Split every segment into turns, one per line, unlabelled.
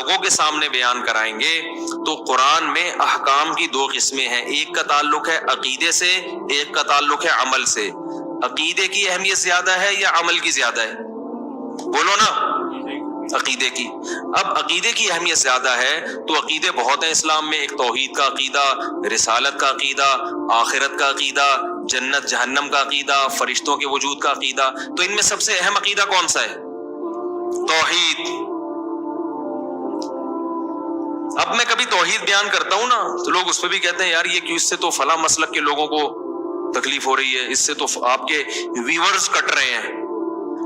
لوگوں کے سامنے بیان کرائیں گے تو قرآن میں احکام کی دو قسمیں ہیں، ایک کا تعلق ہے عقیدے سے، ایک کا تعلق ہے عمل سے۔ عقیدے کی اہمیت زیادہ ہے یا عمل کی زیادہ ہے؟ بولو نا، عقیدے کی۔ اب عقیدے کی اہمیت زیادہ ہے تو عقیدے بہت ہیں اسلام میں، ایک توحید کا عقیدہ، رسالت کا عقیدہ، آخرت کا عقیدہ، جنت جہنم کا عقیدہ، فرشتوں کے وجود کا عقیدہ۔ تو ان میں سب سے اہم عقیدہ کون سا ہے؟ توحید۔ اب میں کبھی توحید بیان کرتا ہوں نا تو لوگ اس پہ بھی کہتے ہیں یار یہ کیوں، اس سے تو فلاں مسلک کے لوگوں کو تکلیف ہو رہی ہے، اس سے تو آپ کے ویورز کٹ رہے ہیں۔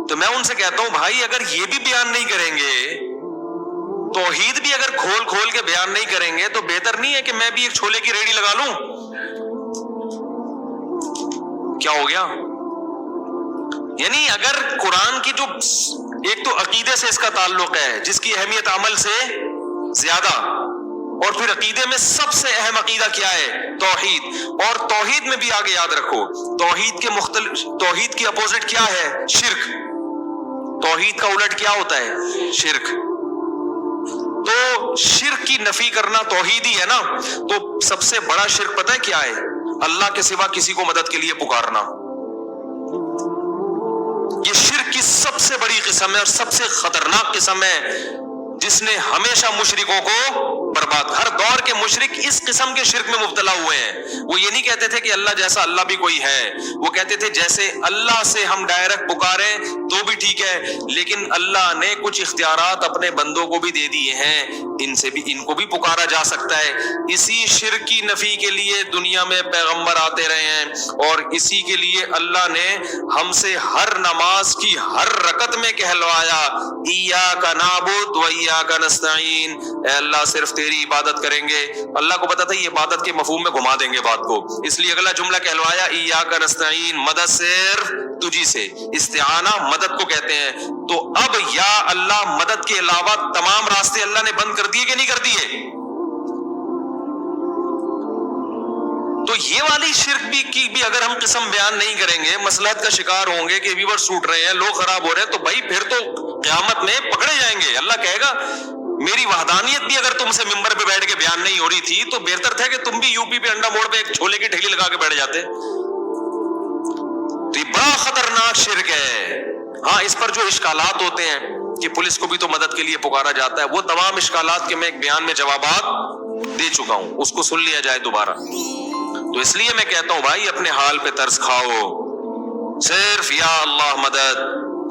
تو میں ان سے کہتا ہوں بھائی اگر یہ بھی بیان نہیں کریں گے، توحید بھی اگر کھول کھول کے بیان نہیں کریں گے، تو بہتر نہیں ہے کہ میں بھی ایک چھولے کی ریڑھی لگا لوں؟ کیا ہو گیا؟ یعنی اگر قرآن کی جو ایک تو عقیدے سے اس کا تعلق ہے جس کی اہمیت عمل سے زیادہ، اور پھر عقیدے میں سب سے اہم عقیدہ کیا ہے؟ توحید۔ اور توحید میں بھی آگے یاد رکھو توحید کی اپوزٹ کیا ہے؟ شرک۔ توحید کا الٹ کیا ہوتا ہے؟ شرک۔ تو شرک کی نفی کرنا توحید ہی ہے نا۔ تو سب سے بڑا شرک پتہ ہے کیا ہے؟ اللہ کے سوا کسی کو مدد کے لیے پکارنا۔ یہ شرک کی سب سے بڑی قسم ہے اور سب سے خطرناک قسم ہے جس نے ہمیشہ مشرکوں کو برباد، ہر دور کے مشرک اس قسم کے شرک میں مبتلا ہوئے ہیں۔ وہ یہ نہیں کہتے تھے کہ اللہ جیسا اللہ بھی کوئی ہے، وہ کہتے تھے جیسے اللہ سے ہم ڈائریکٹ پکاریں تو بھی ٹھیک ہے، لیکن اللہ نے کچھ اختیارات اپنے بندوں کو بھی دے دیے ہیں، ان کو بھی پکارا جا سکتا ہے۔ اسی شرک کی نفی کے لیے دنیا میں پیغمبر آتے رہے ہیں، اور اسی کے لیے اللہ نے ہم سے ہر نماز کی ہر رکعت میں کہلوایا ایاک نعبد و ایاک نستعین، اے اللہ صرف تیری عبادت کریں گے۔ اللہ کو پتا تھا یہ عبادت کے مفہوم میں گھما دیں گے بات کو، اس لیے اگلا جملہ کہلوایا ایاک نستعین، مدد صرف تجھی سے، استعانہ مدد کو کہتے ہیں۔ تو اب یا اللہ مدد کے علاوہ تمام راستے اللہ نے بند کر دیے کہ نہیں کر دیے؟ تو یہ والی شرک کی بھی اگر ہم قسم بیان نہیں کریں گے، مصلحت کا شکار ہوں گے کہ ویور سوٹ رہے ہیں، لوگ خراب ہو رہے ہیں، تو بھائی پھر تو قیامت میں پکڑے جائیں گے۔ اللہ کہے گا میری وحدانیت بھی اگر تم سے ممبر پہ بیٹھ کے بیان نہیں ہو رہی تھی تو بہتر تھا کہ تم بھی یو پی پہ انڈا موڑ پہ ایک چھولے کی ٹھیلی لگا کے بیٹھ جاتے۔ تو یہ بڑا خطرناک شرک ہے۔ ہاں اس پر جو اشکالات ہوتے ہیں کہ پولیس کو بھی تو مدد کے لیے پکارا جاتا ہے، وہ تمام اشکالات کے میں ایک بیان میں جوابات دے چکا ہوں، اس کو سن لیا جائے دوبارہ۔ تو اس لیے میں کہتا ہوں بھائی اپنے حال پہ ترس کھاؤ، صرف یا اللہ مدد،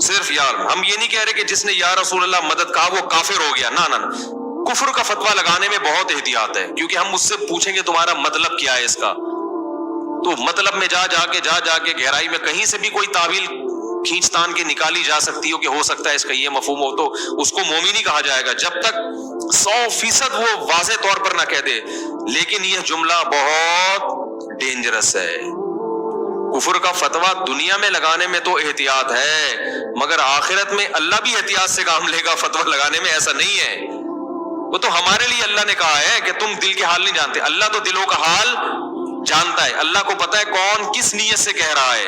صرف یا اللہ۔ ہم یہ نہیں کہہ رہے کہ جس نے یا رسول اللہ مدد کہا وہ کافر ہو گیا، نہ نہ، کفر کا فتویٰ لگانے میں بہت احتیاط ہے، کیونکہ ہم مجھ سے پوچھیں گے تمہارا مطلب کیا ہے اس کا، تو مطلب میں جا کے گہرائی میں کہیں سے بھی کوئی تعویل کھینچ تان کے نکالی جا سکتی ہو کہ ہو سکتا ہے اس کا یہ مفہوم ہو، تو اس کو مومن ہی کہا جائے گا جب تک 100% وہ واضح طور پر نہ کہہ دے۔ لیکن یہ جملہ بہت ڈینجرس ہے۔ کفر کا فتویٰ دنیا میں لگانے میں تو احتیاط ہے، مگر آخرت میں اللہ بھی احتیاط سے کام لے گا فتویٰ لگانے میں، ایسا نہیں ہے۔ وہ تو ہمارے لیے اللہ نے کہا ہے کہ تم دل کے حال نہیں جانتے، اللہ تو دلوں کا حال جانتا ہے، اللہ کو پتا ہے کون کس نیت سے کہہ رہا ہے۔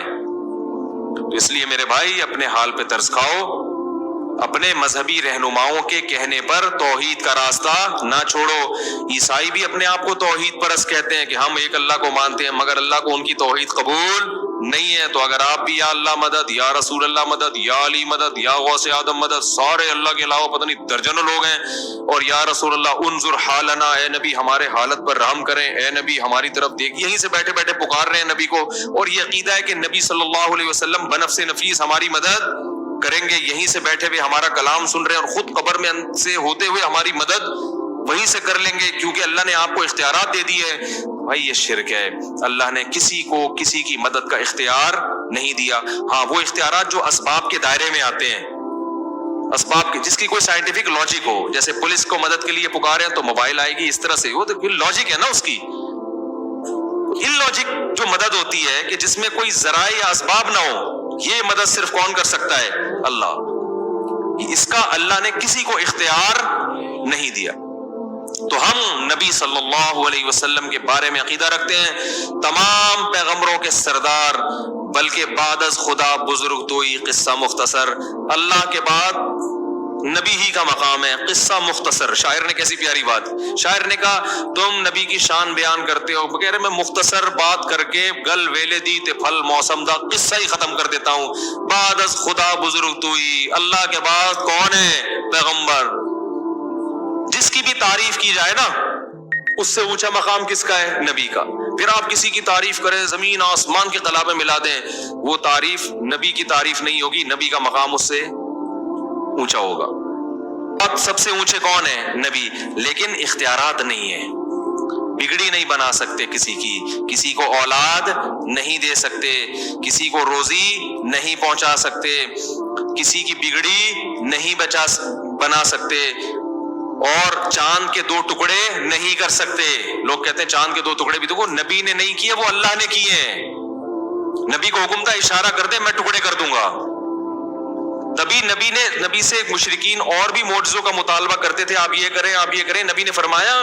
تو اس لیے میرے بھائی اپنے حال پہ ترس کھاؤ، اپنے مذہبی رہنماؤں کے کہنے پر توحید کا راستہ نہ چھوڑو۔ عیسائی بھی اپنے آپ کو توحید پرست کہتے ہیں کہ ہم ایک اللہ کو مانتے ہیں، مگر اللہ کو ان کی توحید قبول نہیں ہے۔ تو اگر آپ بھی یا اللہ مدد، یا رسول اللہ مدد، یا علی مدد، یا غوث آدم مدد، سارے اللہ کے علاوہ پتہ نہیں درجنوں لوگ ہیں، اور یا رسول اللہ انظر حالنا، اے نبی ہمارے حالت پر رحم کریں، اے نبی ہماری طرف دیکھ، یہیں سے بیٹھے بیٹھے پکار رہے ہیں نبی کو، اور یہ عقیدہ ہے کہ نبی صلی اللہ علیہ وسلم بنفس نفیس ہماری مدد کریں گے، یہیں سے بیٹھے ہوئے ہمارا کلام سن رہے ہیں، اور خود قبر میں سے ہوتے ہوئے ہماری مدد وہیں سے کر لیں گے کیونکہ اللہ نے آپ کو اختیارات دے دیے ہیں۔ بھائی یہ شرک ہے، اللہ نے کسی کو کسی کی مدد کا اختیار نہیں دیا۔ ہاں وہ اختیارات جو اسباب کے دائرے میں آتے ہیں، اسباب کے جس کی کوئی سائنٹیفک لاجک ہو، جیسے پولیس کو مدد کے لیے پکارے ہیں تو موبائل آئے گی، اس طرح سے، وہ تو لاجک ہے نا اس کی۔ ان لاجک جو مدد ہوتی ہے کہ جس میں کوئی ذرائع یا اسباب نہ ہو، یہ مدد صرف کون کر سکتا ہے؟ اللہ۔ اس کا اللہ نے کسی کو اختیار نہیں دیا۔ تو ہم نبی صلی اللہ علیہ وسلم کے بارے میں عقیدہ رکھتے ہیں تمام پیغمبروں کے سردار، بلکہ بعد از خدا بزرگ توئی قصہ مختصر، اللہ کے بعد نبی ہی کا مقام ہے. قصہ مختصر. شاعر نے کیسی پیاری بات. شاعر نے کہا تم نبی کی شان بیان کرتے ہو, کہہ رہے میں مختصر بات کر کے گل ویلے دی تے پھل موسم دا قصہ ہی ختم کر دیتا ہوں. بعد از خدا بزرگ توئی, اللہ کے بعد کون ہے؟ پیغمبر. جس کی بھی تعریف کی جائے نا, اس سے اونچا مقام کس کا ہے؟ نبی کا. پھر آپ کسی کی تعریف کریں, زمین آسمان کے قلابے ملا دیں, وہ تعریف نبی کی تعریف نہیں ہوگی. نبی کا مقام اس سے اونچا ہوگا. اب سب سے اونچے کون ہیں؟ نبی. لیکن اختیارات نہیں ہیں, بگڑی نہیں بنا سکتے کسی کی, کسی کو اولاد نہیں دے سکتے, کسی کو روزی نہیں پہنچا سکتے, کسی کی بگڑی نہیں بنا سکتے, اور چاند کے 2 ٹکڑے نہیں کر سکتے. لوگ کہتے ہیں چاند کے 2 ٹکڑے بھی تو وہ نبی نے نہیں کیے, وہ اللہ نے کیے ہیں. نبی کو حکم تھا اشارہ کر دے میں ٹکڑے کر دوں گا. تبھی نبی سے مشرکین اور بھی معجزوں کا مطالبہ کرتے تھے, آپ یہ کریں آپ یہ کریں. نبی نے فرمایا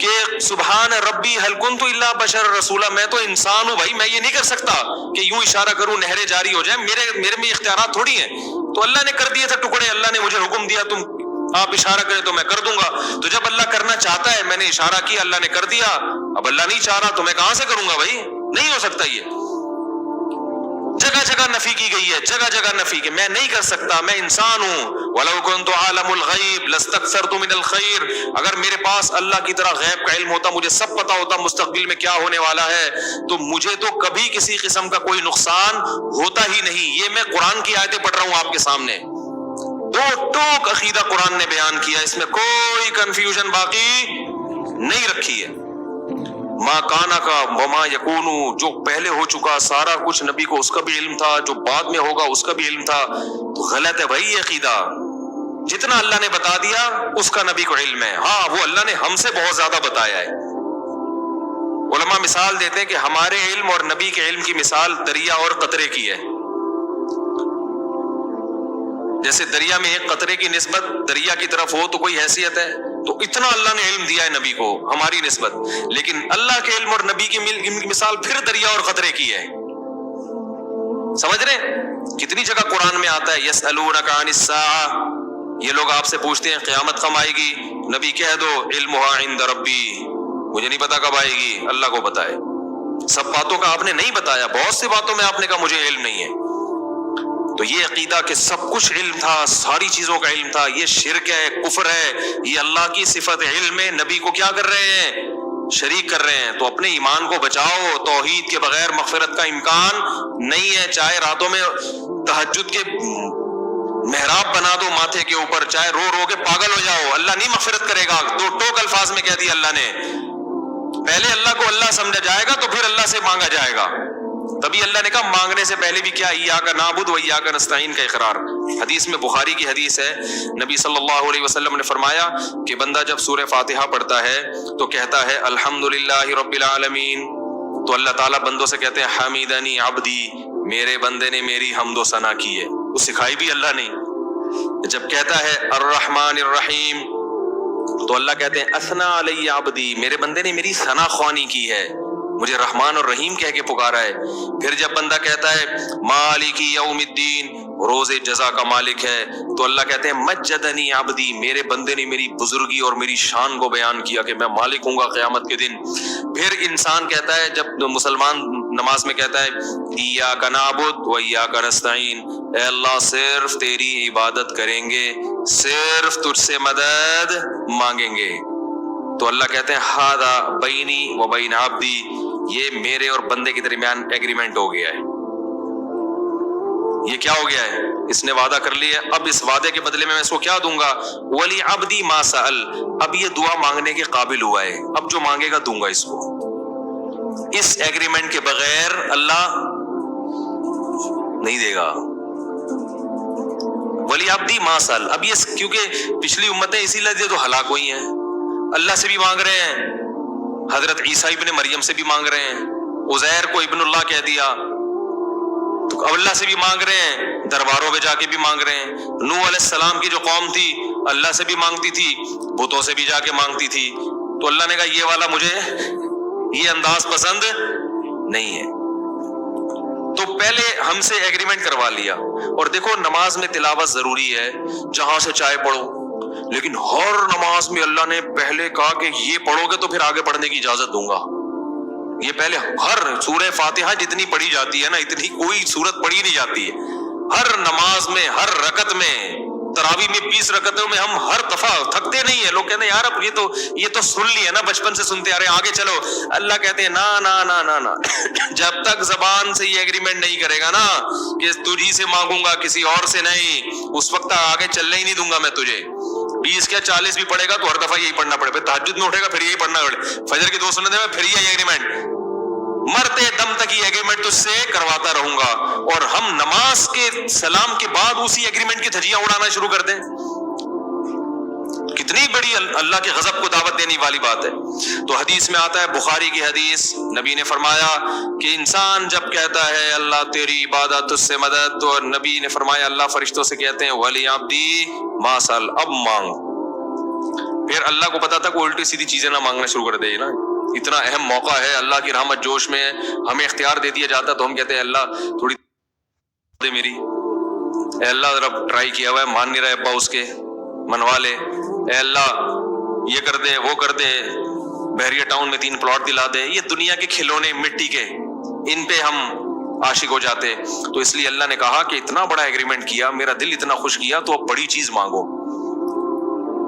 کہ سبحان ربی هل كنت الا بشر رسولا, میں تو انسان ہوں بھائی, میں یہ نہیں کر سکتا کہ یوں اشارہ کروں نہریں جاری ہو جائیں. میرے میں اختیارات تھوڑی ہیں. تو اللہ نے کر دیے تھے ٹکڑے, اللہ نے مجھے حکم دیا تم آپ اشارہ کریں تو میں کر دوں گا. تو جب اللہ کرنا چاہتا ہے, میں نے اشارہ کیا اللہ نے کر دیا, اب اللہ نہیں چاہ رہا تو میں کہاں سے کروں گا بھائی؟ نہیں ہو سکتا. یہ جگہ جگہ نفی کی گئی ہے, جگہ جگہ نفی کہ میں نہیں کر سکتا, میں انسان ہوں. وَلَوْ كُنْتُ عَالَمُ الْغَيْبِ لَاسْتَكْثَرْتُ مِنَ الْخَيْرِ, اگر میرے پاس اللہ کی طرح غیب کا علم ہوتا, مجھے سب پتا ہوتا مستقبل میں کیا ہونے والا ہے, تو مجھے تو کبھی کسی قسم کا کوئی نقصان ہوتا ہی نہیں. یہ میں قرآن کی آیتیں پڑھ رہا ہوں آپ کے سامنے, 2 ٹوک عقیدہ قرآن نے بیان کیا, اس میں کوئی کنفیوژن باقی نہیں رکھی ہے. ما کانا کا وما یکونو, جو پہلے ہو چکا سارا کچھ نبی کو اس کا بھی علم تھا, جو بعد میں ہوگا اس کا بھی علم تھا. تو غلط ہے بھائی یہ عقیدہ. جتنا اللہ نے بتا دیا اس کا نبی کو علم ہے. ہاں وہ اللہ نے ہم سے بہت زیادہ بتایا ہے. علماء مثال دیتے ہیں کہ ہمارے علم اور نبی کے علم کی مثال دریا اور قطرے کی ہے. جیسے دریا میں ایک قطرے کی نسبت دریا کی طرف ہو تو کوئی حیثیت ہے, تو اتنا اللہ نے علم دیا ہے نبی کو ہماری نسبت. لیکن اللہ کے علم اور نبی کی مثال پھر دریا اور قطرے کی ہے. سمجھ رہے؟ کتنی جگہ قرآن میں آتا ہے یسألونک عن الساعہ, یہ لوگ آپ سے پوچھتے ہیں قیامت کب آئے گی, نبی کہہ دو علمھا عند ربی, مجھے نہیں پتا کب آئے گی, اللہ کو پتا ہے. سب باتوں کا آپ نے نہیں بتایا, بہت سی باتوں میں آپ نے کہا مجھے علم نہیں ہے. تو یہ عقیدہ کہ سب کچھ علم تھا, ساری چیزوں کا علم تھا, یہ شرک ہے, کفر ہے. یہ اللہ کی صفت علم ہے, نبی کو کیا کر رہے ہیں؟ شریک کر رہے ہیں. تو اپنے ایمان کو بچاؤ, توحید کے بغیر مغفرت کا امکان نہیں ہے. چاہے راتوں میں تہجد کے محراب بنا دو ماتھے کے اوپر, چاہے رو رو کے پاگل ہو جاؤ, اللہ نہیں مغفرت کرے گا. 2 ٹوک الفاظ میں کہہ دیا اللہ نے. پہلے اللہ کو اللہ سمجھا جائے گا تو پھر اللہ سے مانگا جائے گا. تبھی اللہ نے کہا مانگنے سے پہلے بھی کیا, ایاک نعبد و ایاک نستعین کا اقرار. حدیث میں, بخاری کی حدیث ہے, نبی صلی اللہ علیہ وسلم نے فرمایا کہ بندہ جب سورہ فاتحہ پڑھتا ہے تو کہتا ہے الحمدللہ رب العالمین, تو اللہ تعالیٰ بندوں سے کہتے ہیں حمیدنی عبدی, میرے بندے نے میری حمد و ثنا کی ہے. وہ سکھائی بھی اللہ نے. جب کہتا ہے الرحمن الرحیم تو اللہ کہتے ہیں اثنا علی عبدی, میرے بندے نے میری ثنا خوانی کی ہے, مجھے رحمان اور رحیم کہہ کے پکارا ہے. پھر جب بندہ کہتا ہے مالک یوم الدین, روز جزا کا مالک ہے, تو اللہ کہتے ہیں مجدنی عبدی, میرے بندے نے میری بزرگی اور میری شان کو بیان کیا کہ میں مالک ہوں گا قیامت کے دن. پھر انسان کہتا ہے, جب مسلمان نماز میں کہتا ہے ایاک نعبد و ایاک نستعین, اے اللہ صرف تیری عبادت کریں گے, صرف تجھ سے مدد مانگیں گے. تو اللہ کہتے ہیں ھذا بینی و بین عبدی, یہ میرے اور بندے کے درمیان ایگریمنٹ ہو گیا ہے. یہ کیا ہو گیا ہے؟ اس نے وعدہ کر لیا, اب اس وعدے کے بدلے میں اس کو کیا دوں گا. ولی عبدی ما سأل, اب یہ دعا مانگنے کے قابل ہوا ہے, اب جو مانگے گا دوں گا اس کو. اس ایگریمنٹ کے بغیر اللہ نہیں دے گا. ولی عبدی ما سأل, اب یہ کیونکہ پچھلی امتیں اسی لیے تو ہلاک ہوئی ہیں, اللہ سے بھی مانگ رہے ہیں, حضرت عیسیٰ ابن مریم سے بھی مانگ رہے ہیں, عزیر کو ابن اللہ کہہ دیا, تو اللہ سے بھی مانگ رہے ہیں, درباروں پہ جا کے بھی مانگ رہے ہیں. نوح علیہ السلام کی جو قوم تھی اللہ سے بھی مانگتی تھی, بتوں سے بھی جا کے مانگتی تھی. تو اللہ نے کہا یہ والا مجھے یہ انداز پسند نہیں ہے. تو پہلے ہم سے ایگریمنٹ کروا لیا. اور دیکھو نماز میں تلاوت ضروری ہے, جہاں سے چاہے پڑھو, لیکن ہر نماز میں اللہ نے پہلے کہا کہ یہ پڑھو گے تو پھر آگے پڑھنے کی اجازت دوں گا. یہ پہلے ہر سورہ فاتحہ جتنی پڑھی جاتی ہے نا, اتنی کوئی سورت پڑھی نہیں جاتی ہے. ہر نماز میں, ہر رکعت میں, تراویح میں 20 رکعتوں میں ہم ہر دفعہ تھکتے نہیں ہیں. لوگ کہتے ہیں یار اب یہ تو سن لیا نا, بچپن سے سنتے آ رہے ہیں, آگے چلو. اللہ کہتے ہیں نا نا نا نا نا, جب تک زبان سے یہ ایگریمنٹ نہیں کرے گا نا کہ تجھی سے مانگوں گا کسی اور سے نہیں, اس وقت آگے چلنے ہی نہیں دوں گا میں تجھے. 20 کیا 40 بھی پڑھے گا تو ہر دفعہ یہی پڑھنا پڑے, پھر تہجد میں اٹھے گا پھر یہی پڑھنا پڑے, فجر کی 2 سنتیں میں پھر یہی ایگریمنٹ, مرتے دم تک یہ ایگریمنٹ تجھ سے کرواتا رہوں گا. اور ہم نماز کے سلام کے بعد اسی ایگریمنٹ کی دھجیاں اڑانا شروع کر دیں, کتنی بڑی اللہ کے غضب کو دعوت دینے والی بات ہے. تو حدیث میں آتا ہے, بخاری کی حدیث, نبی نے فرمایا کہ انسان جب کہتا ہے اللہ تیری عبادت تجھ سے مدد, تو نبی نے فرمایا اللہ فرشتوں سے کہتے ہیں ولی عبدی ما سأل, اب مانگ. پھر اللہ کو پتا تھا کہ الٹی سیدھی چیزیں نہ مانگنا شروع کر دے نا, اتنا اہم موقع ہے, اللہ کی رحمت جوش میں ہمیں اختیار دے دیا جاتا, تو ہم کہتے ہیں اللہ تھوڑی دے میری, اے اللہ ذرا ٹرائی کیا ہوا ہے, مان نہیں رہے ابا اس کے, منوا لے. اے اللہ یہ کر دے وہ کر دے, بحریہ ٹاؤن میں 3 پلاٹ دلا دے. یہ دنیا کے کھلونے مٹی کے, ان پہ ہم عاشق ہو جاتے. تو اس لیے اللہ نے کہا کہ اتنا بڑا ایگریمنٹ کیا, میرا دل اتنا خوش کیا, تو اب بڑی چیز مانگو.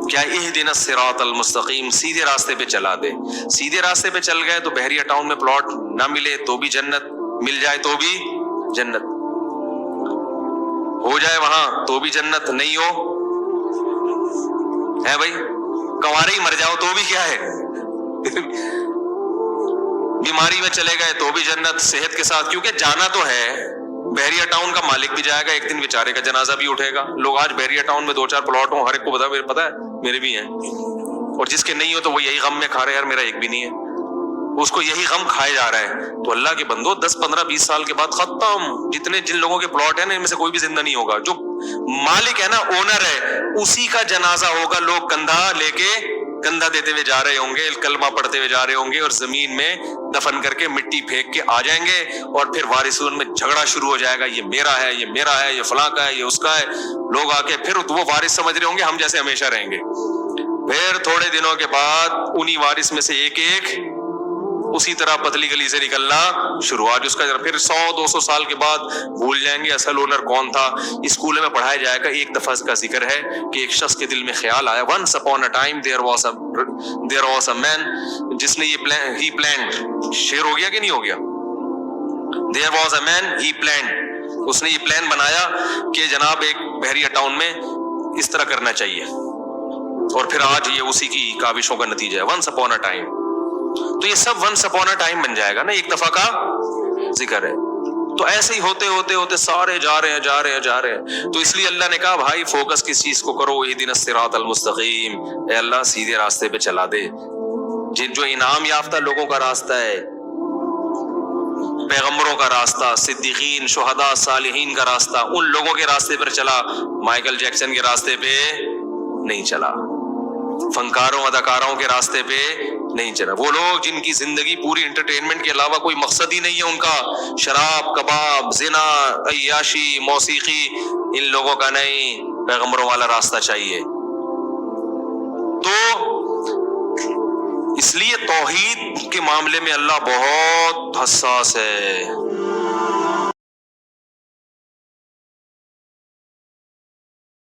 کیا اہدنا الصراط المستقیم, سیدھے راستے پہ چلا دے. سیدھے راستے پہ چل گئے تو بحریہ ٹاؤن میں پلاٹ نہ ملے تو بھی جنت, مل جائے تو بھی جنت, ہو جائے وہاں تو بھی جنت, نہیں ہو ہے بھائی کنوارے ہی مر جاؤ تو بھی کیا ہے, بیماری میں چلے گئے تو بھی جنت, صحت کے ساتھ, کیونکہ جانا تو ہے. بحریہ ٹاؤن کا مالک بھی جائے گا ایک دن, بیچارے کا جنازہ بھی اٹھے گا. لوگ آج بحریہ ٹاؤن میں 2-4 پلاٹ ہوں, ہر ایک کو پتا ہے میرے بھی ہیں, اور جس کے نہیں ہو تو وہ یہی غم میں کھا رہے, یار میرا ایک بھی نہیں ہے, اس کو یہی غم کھائے جا رہا ہے. تو اللہ کے بندو 10, 15, 20 سال کے بعد ختم. جن لوگوں کے پلاٹ ہیں نا, ان میں سے کوئی بھی زندہ نہیں ہوگا. جو مالک ہے نا, اونر ہے, اسی کا جنازہ ہوگا. لوگ کندھا لے کے کندھا دیتے ہوئے جا رہے ہوں گے, کلمہ پڑھتے ہوئے جا رہے ہوں گے, اور زمین میں دفن کر کے مٹی پھینک کے آ جائیں گے, اور پھر وارثون میں جھگڑا شروع ہو جائے گا, یہ میرا ہے, یہ میرا ہے, یہ فلاں کا ہے, یہ اس کا ہے. لوگ آ کے پھر وہ وارث سمجھ رہے ہوں گے ہم جیسے ہمیشہ رہیں گے. پھر تھوڑے دنوں کے بعد انہی وارث میں سے ایک اسی طرح پتلی گلی سے نکلنا شروع. آج اس کا پھر 100-200 سال کے بعد بھول جائیں گے اصل اونر کون تھا. اسکول میں پڑھایا جائے گا, ایک دفعہ کا ذکر ہے کہ ایک شخص کے دل میں خیال آیا, once upon a time there was a man, جس نے یہ he planned, شعر ہو گیا کہ نہیں ہو گیا, there was a man he planned, اس نے یہ پلان بنایا کہ جناب ایک بحریہ ٹاؤن میں اس طرح کرنا چاہیے, اور پھر آج یہ اسی کی کاوشوں کا نتیجہ ہے. once upon a time, تو یہ سب once upon a time بن جائے گا نا, ایک دفعہ کا ذکر ہے. تو ایسے ہی ہوتے ہوتے ہوتے سارے جا رہے ہیں. تو اس لیے اللہ نے کہا بھائی فوکس کس چیز کو کرو, اہدنا الصراط المستقیم, اے اللہ سیدھے راستے پہ چلا دے. جو انعام یافتہ لوگوں کا راستہ ہے, پیغمبروں کا راستہ, صدیقین, شہداء, صالحین کا راستہ, ان لوگوں کے راستے پر چلا, مائیکل جیکسن کے راستے پہ نہیں چلا, فنکاروں اداکاروں کے راستے پہ نہیں چلا. وہ لوگ جن کی زندگی پوری انٹرٹینمنٹ کے علاوہ کوئی مقصد ہی نہیں ہے ان کا, شراب, کباب, زنا, عیاشی, موسیقی, ان لوگوں کا نہیں, پیغمبروں والا راستہ چاہیے. تو اس لیے توحید کے معاملے میں اللہ بہت حساس ہے.